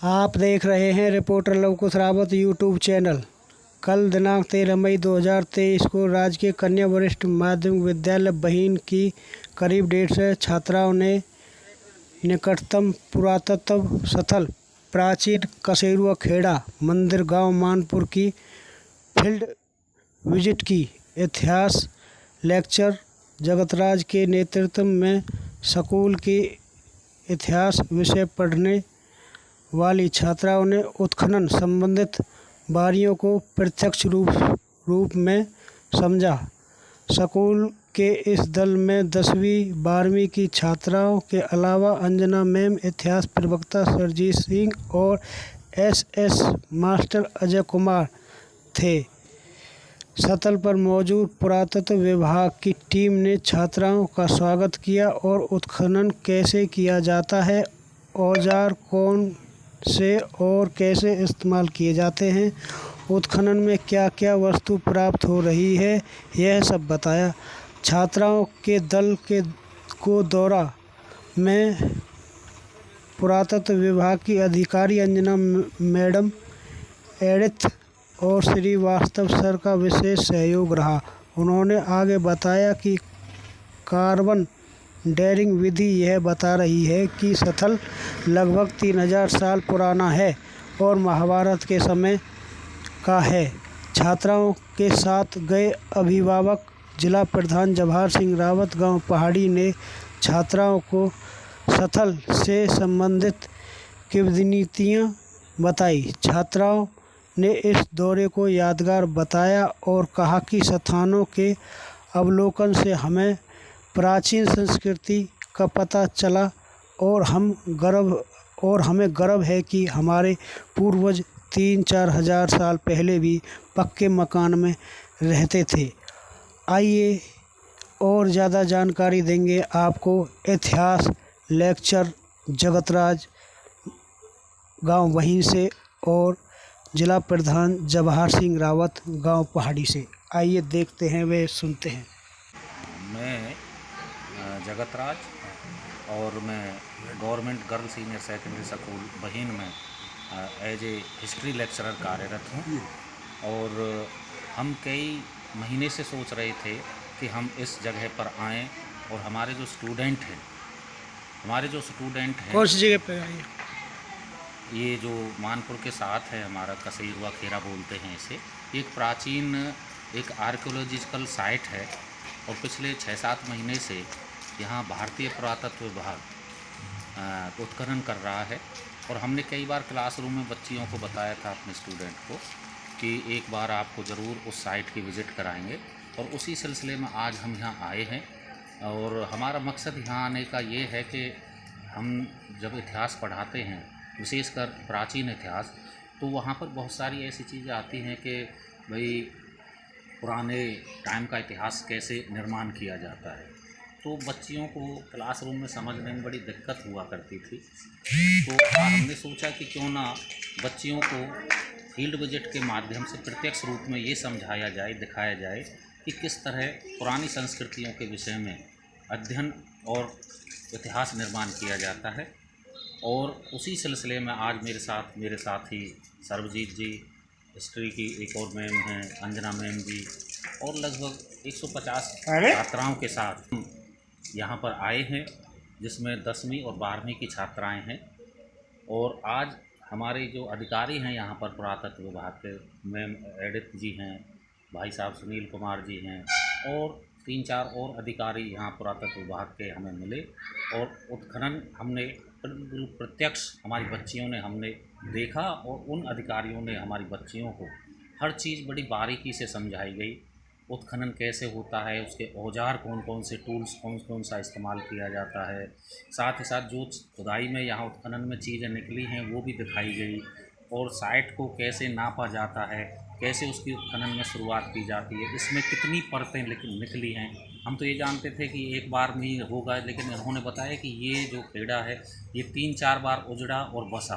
आप देख रहे हैं reporter Lavkush Rawat YouTube channel. कल दिनांक 13 मई 2023 को राजकीय कन्या वरिष्ठ माध्यमिक विद्यालय बहीन की करीब 150 छात्राओं ने निकटतम पुरातत्व स्थल प्राचीन कसेरुआ खेड़ा मंदिर गांव मानपुर की फील्ड विजिट की। इतिहास लेक्चर जगतराज के नेतृत्व में स्कूल की इतिहास विषय पढ़ने वाली छात्राओं ने उत्खनन संबंधित बारियों को प्रत्यक्ष रूप में समझा। स्कूल के इस दल में 10वीं 12वीं की छात्राओं के अलावा अंजना मैम, इतिहास प्रवक्ता सरजीत सिंह और एसएस मास्टर अजय कुमार थे। स्थल पर मौजूद पुरातत्व विभाग की टीम ने छात्राओं का स्वागत किया और उत्खनन कैसे किया जाता है, औजार कौन से और कैसे इस्तेमाल किए जाते हैं, उत्खनन में क्या क्या वस्तु प्राप्त हो रही है, यह सब बताया। छात्राओं के दल को दौरा में पुरातत्व विभाग की अधिकारी अंजना मैडम, एडिथ और श्रीवास्तव सर का विशेष सहयोग रहा। उन्होंने आगे बताया कि कार्बन डेटिंग विधि यह बता रही है कि स्थल लगभग 3000 साल पुराना है और महाभारत के समय का है। छात्राओं के साथ गए अभिभावक जिला प्रधान जवाहर सिंह रावत गांव पहाड़ी ने छात्राओं को स्थल से संबंधित किंवदंतियां बताई। छात्राओं ने इस दौरे को यादगार बताया और कहा कि स्थानों के अवलोकन से हमें प्राचीन संस्कृति का पता चला और हमें गर्व है कि हमारे पूर्वज 3-4 हजार साल पहले भी पक्के मकान में रहते थे। आइए और ज़्यादा जानकारी देंगे आपको इतिहास लेक्चर जगतराज गांव वहीं से और जिला प्रधान जवाहर सिंह रावत गांव पहाड़ी से। आइए देखते हैं वे सुनते हैं। मैं जगतराज और मैं government girl senior secondary school बहीन में एज ए हिस्ट्री लेक्चरर कार्यरत हूँ। और हम कई महीने से सोच रहे थे कि हम इस जगह पर आएँ और हमारे जो स्टूडेंट हैं कौन सी जगह पे आए? ये जो मानपुर के साथ है हमारा कसेरुआ खेड़ा बोलते हैं इसे। एक प्राचीन एक आर्कियोलॉजिकल साइट है और पिछले 6-7 महीने से यहाँ भारतीय पुरातत्व विभाग उत्खनन कर रहा है। और हमने कई बार क्लासरूम में बच्चियों को बताया था अपने स्टूडेंट को कि एक बार आपको ज़रूर उस साइट की विज़िट कराएंगे। और उसी सिलसिले में आज हम यहाँ आए हैं। और हमारा मकसद यहाँ आने का ये है कि हम जब इतिहास पढ़ाते हैं, विशेषकर प्राचीन इतिहास, तो वहाँ पर बहुत सारी ऐसी चीज़ें आती हैं कि भाई पुराने टाइम का इतिहास कैसे निर्माण किया जाता है। तो बच्चियों को क्लासरूम में समझने में बड़ी दिक्कत हुआ करती थी। तो हमने सोचा कि क्यों ना बच्चियों को फील्ड विजिट के माध्यम से प्रत्यक्ष रूप में ये समझाया जाए, दिखाया जाए कि किस तरह पुरानी संस्कृतियों के विषय में अध्ययन और इतिहास निर्माण किया जाता है। और उसी सिलसिले में आज मेरे साथी सर्वजीत जी, हिस्ट्री की एक और मैम हैं अंजना मैम जी, और लगभग 150 छात्राओं के साथ यहाँ पर आए हैं, जिसमें 10वीं और 12वीं की छात्राएं हैं। और आज हमारे जो अधिकारी हैं यहाँ पर पुरातत्व विभाग के, मैम एडिथ जी हैं, भाई साहब सुनील कुमार जी हैं और 3-4 और अधिकारी यहाँ पुरातत्व विभाग के हमें मिले। और उत्खनन हमने प्रत्यक्ष हमारी बच्चियों ने हमने देखा और उन अधिकारियों ने हमारी बच्चियों को हर चीज़ बड़ी बारीकी से समझाई गई। उत्खनन कैसे होता है, उसके औजार कौन कौन से, टूल्स कौन सा इस्तेमाल किया जाता है, साथ ही साथ जो खुदाई में यहाँ उत्खनन में चीज़ें निकली हैं वो भी दिखाई गई। और साइट को कैसे नापा जाता है, कैसे उसकी उत्खनन में शुरुआत की जाती है, इसमें कितनी परतें निकली हैं। हम तो ये जानते थे कि एक बार में ही होगा, लेकिन उन्होंने बताया कि ये जो खेड़ा है ये 3-4 बार उजड़ा और बसा।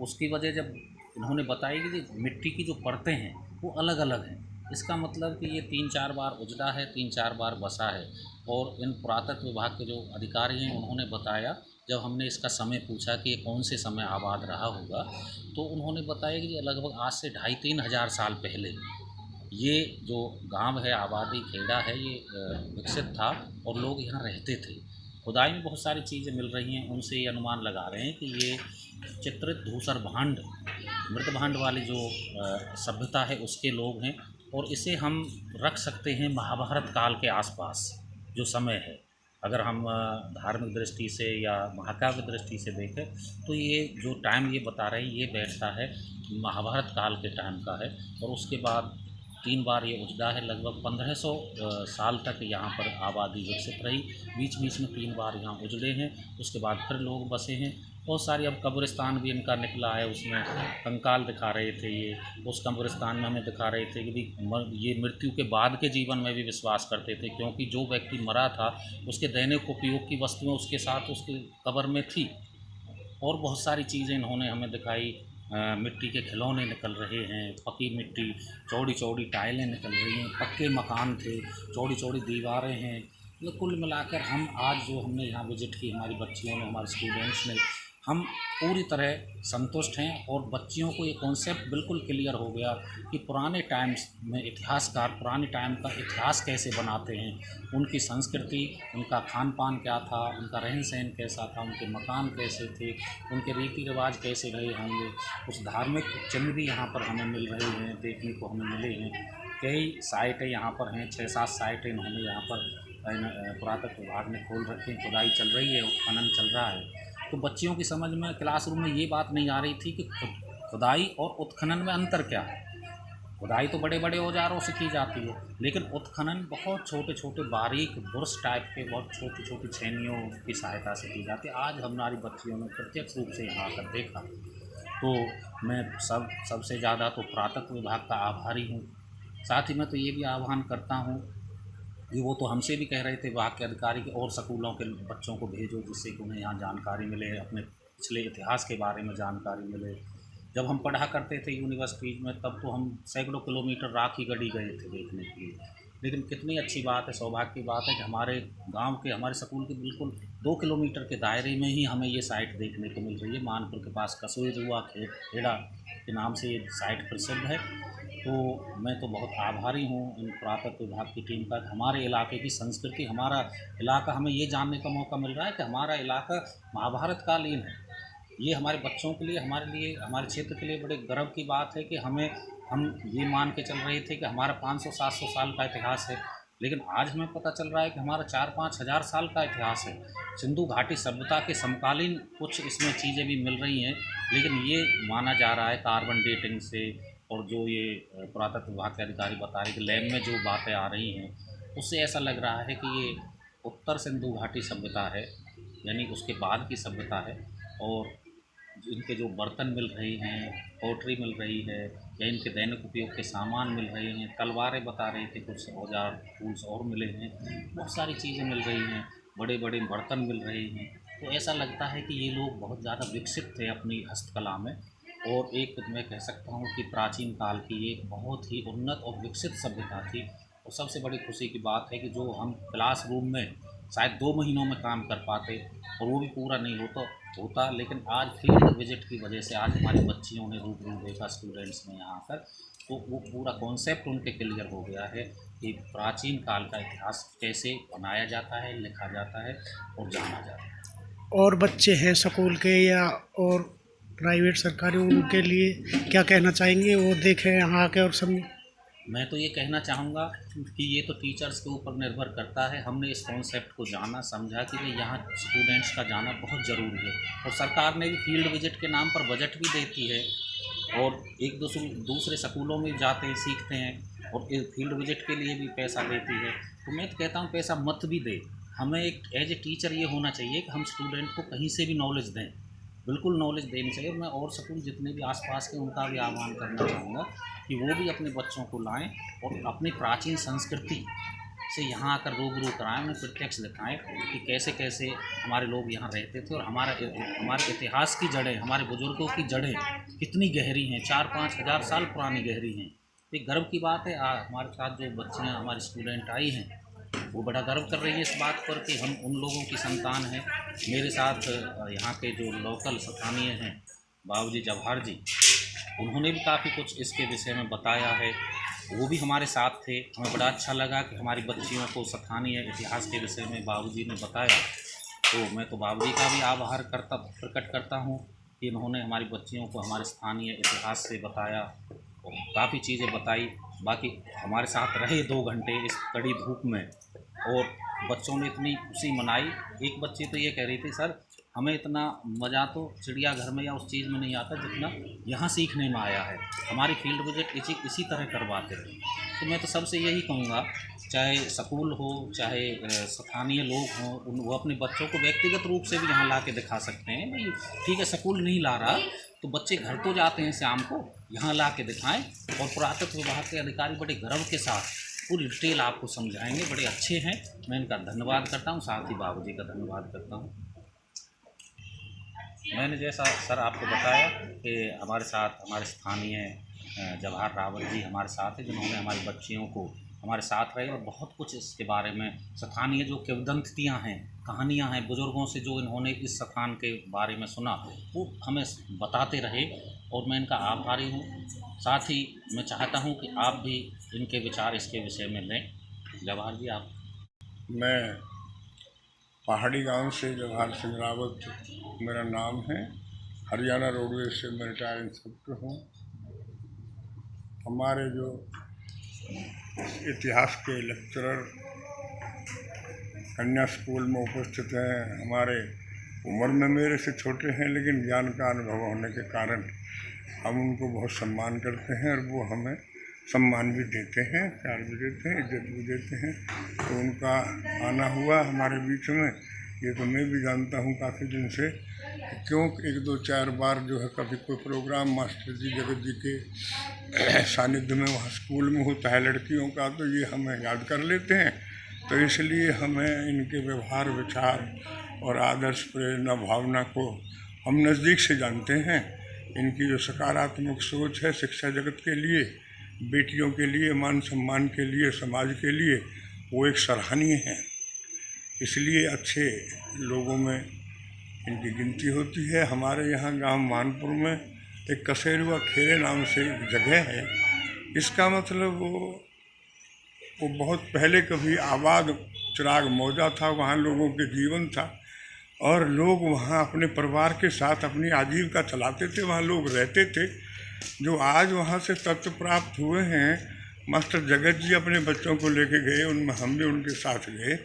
उसकी वजह जब उन्होंने बताई कि मिट्टी की जो परतें हैं वो अलग अलग हैं, इसका मतलब कि ये 3-4 बार उजड़ा है, 3-4 बार बसा है। और इन पुरातत्व विभाग के जो अधिकारी हैं उन्होंने बताया जब हमने इसका समय पूछा कि ये कौन से समय आबाद रहा होगा, तो उन्होंने बताया कि ये लगभग आज से 2,500-3 हज़ार साल पहले ये जो गांव है, आबादी खेड़ा है, ये विकसित था और लोग यहाँ रहते थे। खुदाई में बहुत सारी चीज़ें मिल रही हैं, उनसे ये अनुमान लगा रहे हैं कि ये चित्रित धूसर भांड, मृत भांड वाली जो सभ्यता है उसके लोग हैं, और इसे हम रख सकते हैं महाभारत काल के आसपास जो समय है। अगर हम धार्मिक दृष्टि से या महाकाव्य दृष्टि से देखें तो ये जो टाइम ये बता रहे हैं ये बैठता है महाभारत काल के टाइम का है। और उसके बाद 3 बार ये उजड़ा है, लगभग 1500 साल तक यहाँ पर आबादी विकसित रही। बीच बीच में 3 बार यहाँ उजड़े हैं, उसके बाद फिर लोग बसे हैं। बहुत सारी अब कब्रिस्तान भी इनका निकला है, उसमें कंकाल दिखा रहे थे ये। उस कब्रिस्तान में हमें दिखा रहे थे कि ये मृत्यु के बाद के जीवन में भी विश्वास करते थे, क्योंकि जो व्यक्ति मरा था उसके दैनिक उपयोग की वस्तुएं उसके साथ उसके कब्र में थी। और बहुत सारी चीज़ें इन्होंने हमें दिखाई। मिट्टी के खिलौने निकल रहे हैं, पकी मिट्टी, चौड़ी चौड़ी टाइलें निकल रही हैं, पक्के मकान थे, चौड़ी चौड़ी दीवारें हैं। ये कुल मिलाकर हम आज जो हमने यहाँ विज़िट की, हमारी बच्चियों ने, हमारे स्टूडेंट्स ने, हम पूरी तरह संतुष्ट हैं। और बच्चियों को ये कॉन्सेप्ट बिल्कुल क्लियर हो गया कि पुराने टाइम्स में इतिहासकार पुराने टाइम का इतिहास कैसे बनाते हैं, उनकी संस्कृति, उनका खान पान क्या था, उनका रहन सहन कैसा था, उनके मकान कैसे थे, उनके रीति रिवाज कैसे रहे होंगे। कुछ धार्मिक चिन्ह भी यहाँ पर हमें मिल रहे हैं, देखने को हमें मिले हैं। कई साइटें यहाँ पर हैं, 6-7 साइटें इन्होंने यहाँ पर पुरातत्व विभाग ने खोल रखी हैं, खुदाई चल रही है, उत्खनन चल रहा है। तो बच्चियों की समझ में क्लासरूम में ये बात नहीं आ रही थी कि खुदाई और उत्खनन में अंतर क्या है। खुदाई तो बड़े बड़े औजारों से की जाती है, लेकिन उत्खनन बहुत छोटे छोटे बारीक बुर्श टाइप के, बहुत छोटी छोटी छेनियों की सहायता से की जाती है। आज हमारी बच्चियों ने प्रत्यक्ष रूप से यहाँ आकर देखा, तो मैं सबसे ज़्यादा तो पुरातत्व विभाग का आभारी हूँ। साथ ही मैं तो ये भी आह्वान करता हूँ कि वो तो हमसे भी कह रहे थे विभाग के अधिकारी कि और स्कूलों के बच्चों को भेजो, जिससे कि उन्हें यहाँ जानकारी मिले, अपने पिछले इतिहास के बारे में जानकारी मिले। जब हम पढ़ा करते थे यूनिवर्सिटीज़ में, तब तो हम सैकड़ों किलोमीटर राखी गढ़ी गए थे देखने के लिए। लेकिन कितनी अच्छी बात है, सौभाग्य की बात है कि हमारे गांव के, हमारे स्कूल के बिल्कुल 2 किलोमीटर के दायरे में ही हमें ये साइट देखने को मिल रही है। मानपुर के पास कसूरुआ खेड़ा के नाम से ये साइट प्रसिद्ध है। तो मैं तो बहुत आभारी हूँ इन पुरातत्व विभाग की टीम का। हमारे इलाके की संस्कृति, हमारा इलाका, हमें ये जानने का मौका मिल रहा है कि हमारा इलाका महाभारत कालीन है। ये हमारे बच्चों के लिए, हमारे लिए, हमारे क्षेत्र के लिए बड़े गर्व की बात है कि हम ये मान के चल रहे थे कि हमारा 500-700 साल का इतिहास है, लेकिन आज हमें पता चल रहा है कि हमारा 4-5 हज़ार साल का इतिहास है। सिंधु घाटी सभ्यता के समकालीन कुछ इसमें चीज़ें भी मिल रही हैं, लेकिन ये माना जा रहा है कार्बन डेटिंग से, और जो ये पुरातत्व विभाग के अधिकारी बता रहे कि लैब में जो बातें आ रही हैं, उससे ऐसा लग रहा है कि ये उत्तर सिंधु घाटी सभ्यता है, यानी उसके बाद की सभ्यता है। और इनके जो बर्तन मिल रहे हैं, पोट्री मिल रही है, या इनके दैनिक उपयोग के सामान मिल रहे हैं, तलवारें बता रहे थे, कुछ औजार टूल्स और मिले हैं, बहुत सारी चीज़ें मिल रही हैं, बड़े बड़े बर्तन मिल रहे हैं। तो ऐसा लगता है कि ये लोग बहुत ज़्यादा विकसित थे अपनी हस्तकला में, और एक मैं कह सकता हूँ कि प्राचीन काल की एक बहुत ही उन्नत और विकसित सभ्यता थी। और सबसे बड़ी खुशी की बात है कि जो हम क्लासरूम में शायद 2 महीनों में काम कर पाते, और वो भी पूरा नहीं होता, लेकिन आज फील्ड विजिट की वजह से आज हमारी बच्चियों ने रूबरू देखा, स्टूडेंट्स ने यहाँ आकर, तो वो पूरा कॉन्सेप्ट उनके क्लियर हो गया है कि प्राचीन काल का इतिहास कैसे बनाया जाता है, लिखा जाता है और जाना जाता है। और बच्चे हैं स्कूल के या और प्राइवेट सरकारी, उनके लिए क्या कहना चाहेंगे, वो देखें यहाँ आके और समझें? मैं तो ये कहना चाहूँगा कि ये तो टीचर्स के ऊपर निर्भर करता है। हमने इस कॉन्सेप्ट को जाना, समझा कि यहाँ स्टूडेंट्स का जाना बहुत ज़रूरी है, और सरकार ने भी फील्ड विजिट के नाम पर बजट भी देती है, और एक दूसरे स्कूलों में जाते हैं, सीखते हैं, और फील्ड विजिट के लिए भी पैसा देती है। तो मैं तो कहता हूँ पैसा मत भी दे, हमें एक एज ए टीचर ये होना चाहिए कि हम स्टूडेंट को कहीं से भी नॉलेज दें, बिल्कुल नॉलेज देनी चाहिए। और मैं और स्कूल जितने भी आसपास के, उनका भी आह्वान करना चाहूँगा कि वो भी अपने बच्चों को लाएं और अपनी प्राचीन संस्कृति से यहाँ आकर रूबरू कराएं, उन्हें प्रत्यक्ष दिखाएं कि कैसे कैसे हमारे लोग यहाँ रहते थे, और हमारे इतिहास की जड़ें, हमारे बुजुर्गों की जड़ें कितनी गहरी हैं, 4-5 हज़ार साल पुरानी गहरी हैं। एक गर्व की बात है। हमारे साथ जो बच्चियाँ, हमारे स्टूडेंट आई हैं, वो बड़ा गर्व कर रही है इस बात पर कि हम उन लोगों की संतान हैं। मेरे साथ यहाँ के जो लोकल स्थानीय हैं बाबूजी जवाहर जी, उन्होंने भी काफ़ी कुछ इसके विषय में बताया है। वो भी हमारे साथ थे। हमें बड़ा अच्छा लगा कि हमारी बच्चियों को स्थानीय इतिहास के विषय में बाबूजी ने बताया। तो मैं तो बाबूजी का भी आभार प्रकट करता हूँ कि इन्होंने हमारी बच्चियों को हमारे स्थानीय इतिहास से बताया और काफ़ी चीज़ें बताई। बाकी हमारे साथ रहे 2 घंटे इस कड़ी धूप में, और बच्चों ने इतनी खुशी मनाई। एक बच्ची तो ये कह रही थी, सर हमें इतना मज़ा तो चिड़ियाघर में या उस चीज़ में नहीं आता जितना यहाँ सीखने में आया है। हमारी फील्ड विजिट इसी तरह करवाते थे। तो मैं तो सबसे यही कहूँगा, चाहे स्कूल हो चाहे स्थानीय लोग हों, वो अपने बच्चों को व्यक्तिगत रूप से भी यहाँ ला के दिखा सकते हैं। भाई ठीक है, स्कूल नहीं ला रहा तो बच्चे घर तो जाते हैं शाम को, यहाँ ला के दिखाएँ। और पुरातत्व विभाग के अधिकारी बड़े गर्व के साथ पूरी डिटेल आपको समझाएंगे। बड़े अच्छे हैं, मैं इनका धन्यवाद करता हूँ, साथ ही बाबूजी का धन्यवाद करता हूँ। मैंने जैसा सर आपको बताया कि हमारे साथ हमारे स्थानीय जवाहर रावत जी हमारे साथ हैं, जिन्होंने हमारी बच्चियों को हमारे साथ रहे और बहुत कुछ इसके बारे में स्थानीय जो किंवदंतियाँ हैं, कहानियाँ हैं, बुज़ुर्गों से जो इन्होंने इस स्थान के बारे में सुना वो हमें बताते रहे, और मैं इनका आभारी हूँ। साथ ही मैं चाहता हूँ कि आप भी इनके विचार इसके विषय में लें। जवाहर जी आप। मैं पहाड़ी गांव से जवाहर सिंह रावत मेरा नाम है। हरियाणा रोडवेज से मैं रिटायर्ड इंस्पेक्टर हूँ। हमारे जो इतिहास के लेक्चरर कन्या स्कूल में उपस्थित हैं, हमारे उम्र में मेरे से छोटे हैं लेकिन ज्ञान का अनुभव होने के कारण हम उनको बहुत सम्मान करते हैं और वो हमें सम्मान भी देते हैं, प्यार भी देते हैं, इज्जत भी देते हैं। तो उनका आना हुआ हमारे बीच में, ये तो मैं भी जानता हूँ काफ़ी दिन से, क्यों 1 2 4 बार जो है कभी कोई प्रोग्राम मास्टर जी जगत जी के सानिध्य में वहाँ स्कूल में होता है लड़कियों का, तो ये हमें याद कर लेते हैं। तो इसलिए हमें इनके व्यवहार, विचार और आदर्श, प्रेरणा, भावना को हम नज़दीक से जानते हैं। इनकी जो सकारात्मक सोच है शिक्षा जगत के लिए, बेटियों के लिए, मान सम्मान के लिए, समाज के लिए, वो एक सराहनीय है। इसलिए अच्छे लोगों में इनकी गिनती होती है। हमारे यहाँ गांव मानपुर में एक कसेरुआ खेरे नाम से एक जगह है। इसका मतलब वो बहुत पहले कभी आबाद चिराग मौजा था, वहाँ लोगों के जीवन था और लोग वहाँ अपने परिवार के साथ अपनी आजीविका चलाते थे, वहाँ लोग रहते थे। जो आज वहाँ से तत्व प्राप्त हुए हैं, मास्टर जगत जी अपने बच्चों को लेके गए, उनमें हम भी उनके साथ गए,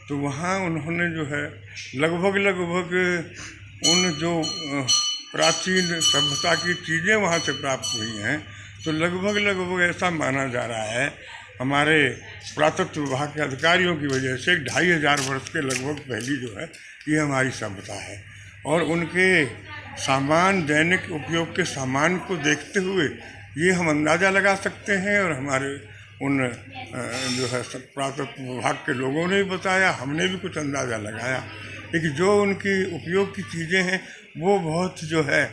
तो वहाँ उन्होंने जो है लगभग उन जो प्राचीन सभ्यता की चीज़ें वहाँ से प्राप्त हुई हैं, तो लगभग ऐसा माना जा रहा है हमारे पुरातत्व विभाग के अधिकारियों की वजह से 2500 वर्ष के लगभग पहली जो है ये हमारी सभ्यता है। और उनके सामान, दैनिक उपयोग के सामान को देखते हुए ये हम अंदाज़ा लगा सकते हैं, और हमारे उन जो है पुरातत्व विभाग के लोगों ने भी बताया, हमने भी कुछ अंदाज़ा लगाया, लेकिन जो उनकी उपयोग की चीज़ें हैं वो बहुत जो है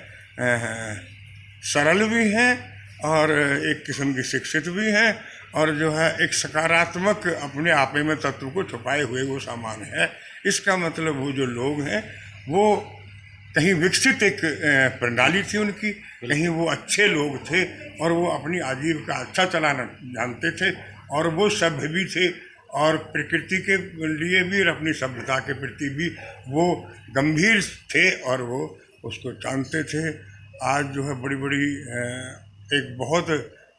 सरल भी हैं और एक किस्म की शिक्षित भी हैं, और जो है एक सकारात्मक अपने आपे में तत्व को छुपाए हुए वो सामान है। इसका मतलब वो जो लोग हैं वो कहीं विकसित एक प्रणाली थी उनकी, कहीं वो अच्छे लोग थे और वो अपनी आजीविका अच्छा चलाना जानते थे, और वो सभ्य भी थे और प्रकृति के लिए भी और अपनी सभ्यता के प्रति भी वो गंभीर थे और वो उसको जानते थे। आज जो है बड़ी एक बहुत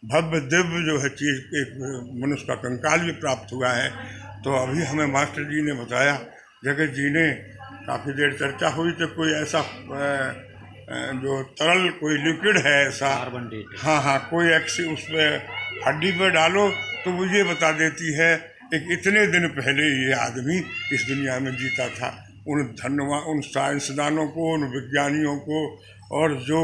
भव्य दिव्य जो है चीज़, एक मनुष्य का कंकाल भी प्राप्त हुआ है। तो अभी हमें मास्टर जी ने बताया, जगत जी ने, काफ़ी देर चर्चा हुई, तो कोई ऐसा जो तरल कोई लिक्विड है ऐसा, हाँ कोई उसमें हड्डी पर डालो तो वो ये बता देती है कि इतने दिन पहले ये आदमी इस दुनिया में जीता था। उन साइंसदानों को, उन विज्ञानियों को, और जो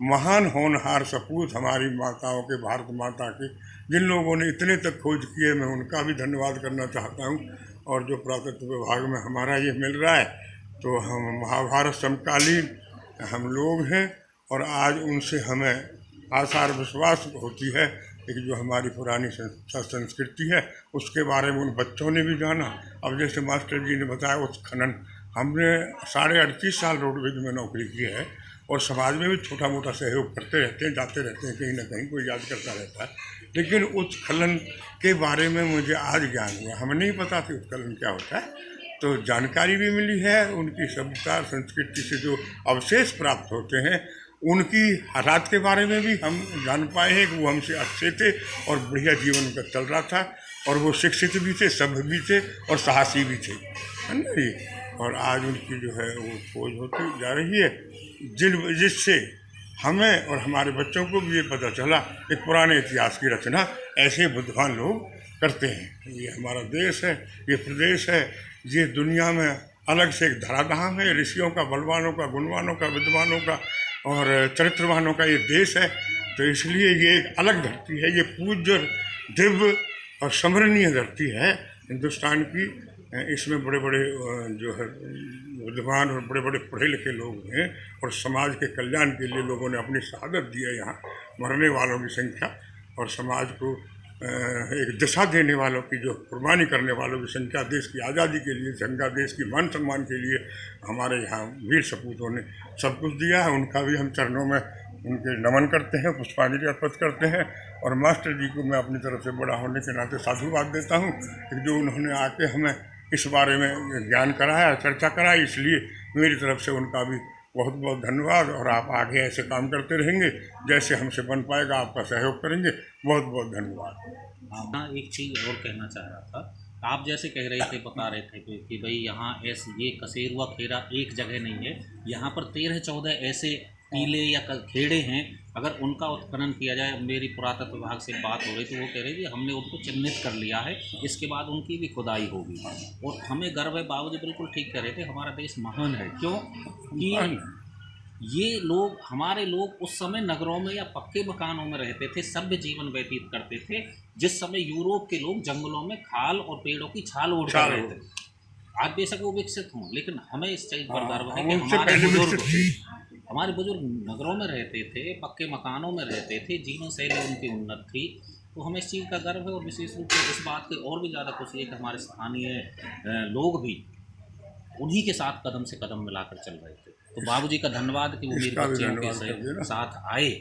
महान होनहार सपूत हमारी माताओं के, भारत माता के, जिन लोगों ने इतने तक खोज किए, मैं उनका भी धन्यवाद करना चाहता हूँ। और जो पुरातत्व विभाग में हमारा ये मिल रहा है, तो हम महाभारत समकालीन हम लोग हैं, और आज उनसे हमें आसार विश्वास होती है एक जो हमारी पुरानी संस्कृति है उसके बारे में उन बच्चों ने भी जाना। अब जैसे मास्टर जी ने बताया उत्खनन, हमने 38.5 साल रोडवेज में नौकरी की है और समाज में भी छोटा मोटा सहयोग करते रहते हैं, जाते रहते हैं, कहीं ना कहीं कोई याद करता रहता है। लेकिन उत्खनन के बारे में मुझे आज ज्ञान हुआ, हमें नहीं पता था उत्खनन क्या होता है, तो जानकारी भी मिली है। उनकी सभ्यता संस्कृति से जो अवशेष प्राप्त होते हैं उनकी हालात के बारे में भी हम जान पाए हैं कि वो हमसे अच्छे थे और बढ़िया जीवन उनका चल रहा था और वो शिक्षित भी थे, सभ्य भी थे और साहसी भी थे, है ना जी। और आज उनकी जो है वो खोज होती जा रही है, जिससे हमें और हमारे बच्चों को भी ये पता चला कि पुराने इतिहास की रचना ऐसे बुद्धिमान लोग करते हैं। ये हमारा देश है, ये प्रदेश है, ये दुनिया में अलग से एक धराधाम है, ऋषियों का, बलवानों का, गुणवानों का, विद्वानों का और चरित्रवानों का ये देश है। तो इसलिए ये एक अलग धरती है, ये पूज्य, दिव्य और स्मरणीय धरती है हिंदुस्तान की। इसमें बड़े बड़े जो है विद्वान और बड़े बड़े पढ़े लिखे लोग हैं और समाज के कल्याण के लिए लोगों ने अपनी शहादत दी है। यहाँ मरने वालों की संख्या और समाज को एक दिशा देने वालों की, जो कुर्बानी करने वालों की संख्या, देश की आज़ादी के लिए, संख्या, देश की मान सम्मान के लिए हमारे यहाँ वीर सपूतों ने सब कुछ दिया है। उनका भी हम चरणों में उनके नमन करते हैं, पुष्पांजलि अर्पित करते हैं। और मास्टर जी को मैं अपनी तरफ से बड़ा होने के नाते साधुवाद देता हूँ कि जो उन्होंने आके हमें इस बारे में ज्ञान कराया, चर्चा कराई, इसलिए मेरी तरफ से उनका भी बहुत बहुत धन्यवाद। और आप आगे ऐसे काम करते रहेंगे, जैसे हमसे बन पाएगा आपका सहयोग करेंगे। बहुत बहुत धन्यवाद। हाँ, एक चीज़ और कहना चाह रहा था। आप जैसे कह रहे थे, बता रहे थे कि भाई यहाँ ऐसे ये कसेरुआ खेरा एक जगह नहीं है, यहाँ पर 13-14 ऐसे टीले या खेड़े हैं। अगर उनका उत्खनन किया जाए, मेरी पुरातत्व विभाग से बात हो रही थी, वो कह रहे थे हमने उनको चिन्हित कर लिया है, इसके बाद उनकी भी खुदाई होगी। और हमें गर्व है, बाबूजी बिल्कुल ठीक कह रहे थे, हमारा देश महान है। क्यों कि ये लोग, हमारे लोग उस समय नगरों में या पक्के मकानों में रहते थे, सभ्य जीवन व्यतीत करते थे, जिस समय यूरोप के लोग जंगलों में खाल और पेड़ों की छाल ओढ़ कर रहते थे। आज बेशक वो विकसित हों, लेकिन हमें इस चीज़ पर गर्व है कि हमारे बुजुर्ग नगरों में रहते थे, पक्के मकानों में रहते थे, जीवन शैली उनकी उन्नत थी। तो हमें इस चीज़ का गर्व है और विशेष रूप से इस बात की और भी ज़्यादा खुशी है कि हमारे स्थानीय लोग भी उन्हीं के साथ कदम से कदम मिलाकर चल रहे थे। तो बाबूजी का धन्यवाद कि वो मेरे बच्चों के साथ आए।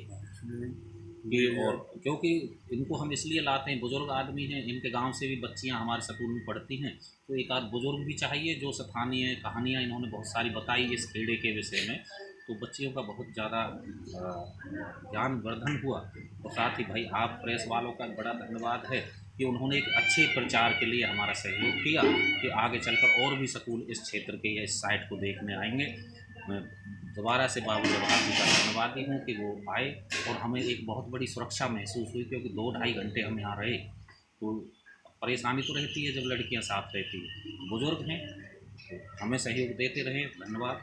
ये और क्योंकि इनको हम इसलिए लाते हैं, बुजुर्ग आदमी हैं, इनके गांव से भी बच्चियां हमारे स्कूल में पढ़ती हैं, तो एक आध बुजुर्ग भी चाहिए जो स्थानीय कहानियां इन्होंने बहुत सारी बताई इस खेड़े के विषय में, तो बच्चियों का बहुत ज़्यादा ज्ञान वर्धन हुआ। और साथ ही भाई आप प्रेस वालों का बड़ा धन्यवाद है कि उन्होंने एक अच्छे प्रचार के लिए हमारा सहयोग किया कि आगे चलकर और भी स्कूल इस क्षेत्र के या इस साइट को देखने आएंगे। मैं दोबारा से बाबू जवाहर जी का धन्यवादी हूँ कि वो आए और हमें एक बहुत बड़ी सुरक्षा महसूस हुई, क्योंकि 2-2.5 घंटे हम यहाँ रहे तो परेशानी तो रहती है जब लड़कियाँ साथ रहती हैं। बुजुर्ग हैं तो हमें सहयोग देते रहें। धन्यवाद।